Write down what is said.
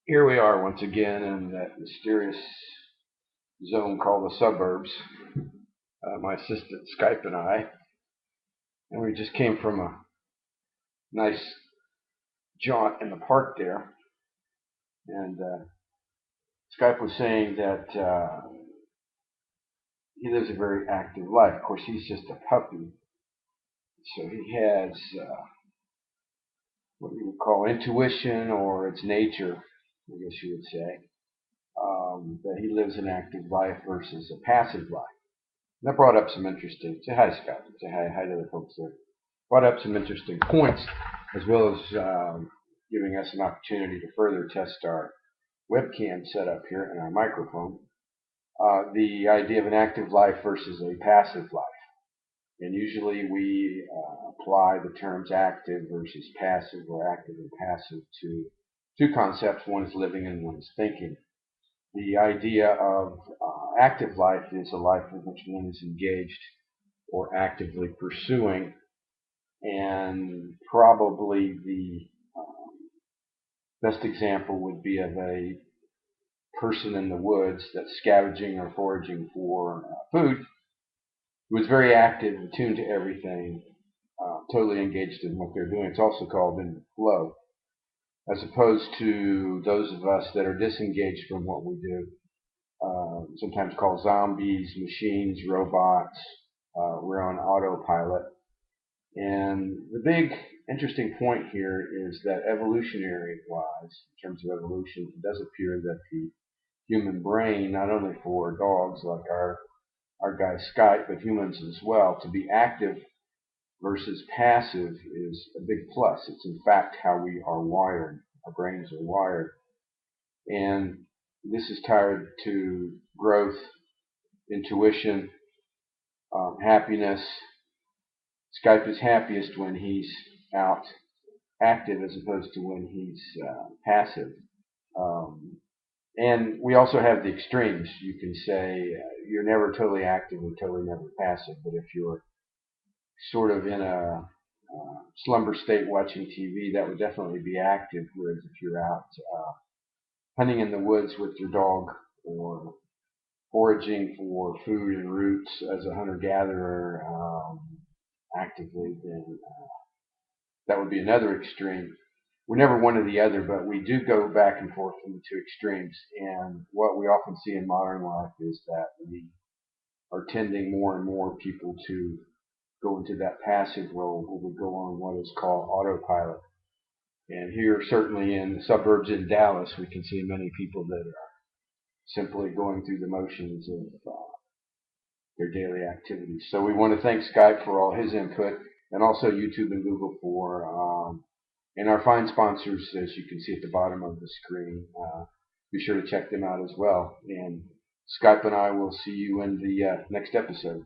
Here we are once again in that mysterious zone called the suburbs. My assistant Skype and I, and we just came from a nice jaunt in the park there. And Skype was saying that he lives a very active life. Of course, he's just a puppy, so he has what you would call intuition, or it's nature, I guess you would say, that he lives an active life versus a passive life. That brought up some interesting. Say hi, Scott. Say hi to the folks there. Brought up some interesting points, as well as giving us an opportunity to further test our webcam setup here and our microphone. The idea of an active life versus a passive life, and usually we apply the terms active versus passive, or active and passive, to two concepts. One is living and one is thinking. The idea of active life is a life in which one is engaged or actively pursuing, and probably the best example would be of a person in the woods that's scavenging or foraging for food, who is very active, attuned to everything, totally engaged in what they're doing. It's also called in the flow, as opposed to those of us that are disengaged from what we do, sometimes called zombies, machines, robots. We're on autopilot. And the big interesting point here is that evolutionary wise, in terms of evolution, it does appear that the human brain, not only for dogs like our guy Skype, but humans as well, to be active versus passive is a big plus. It's in fact how we are wired. Our brains are wired. And this is tied to growth, intuition, happiness. Skype is happiest when he's out active as opposed to when he's passive. Um, and we also have the extremes. You can say you're never totally active or totally never passive, but if you're sort of in a slumber state watching TV, that would definitely be active. Whereas if you're out hunting in the woods with your dog, or foraging for food and roots as a hunter-gatherer actively, then that would be another extreme. We're never one or the other, but we do go back and forth from the two extremes. And what we often see in modern life is that we are tending more and more people to go into that passive role, where we go on what is called autopilot. And here, certainly in the suburbs in Dallas, we can see many people that are simply going through the motions of their daily activities. So we want to thank Skype for all his input, and also YouTube and Google for, and our fine sponsors, as you can see at the bottom of the screen. Be sure to check them out as well. And Skype and I will see you in the next episode.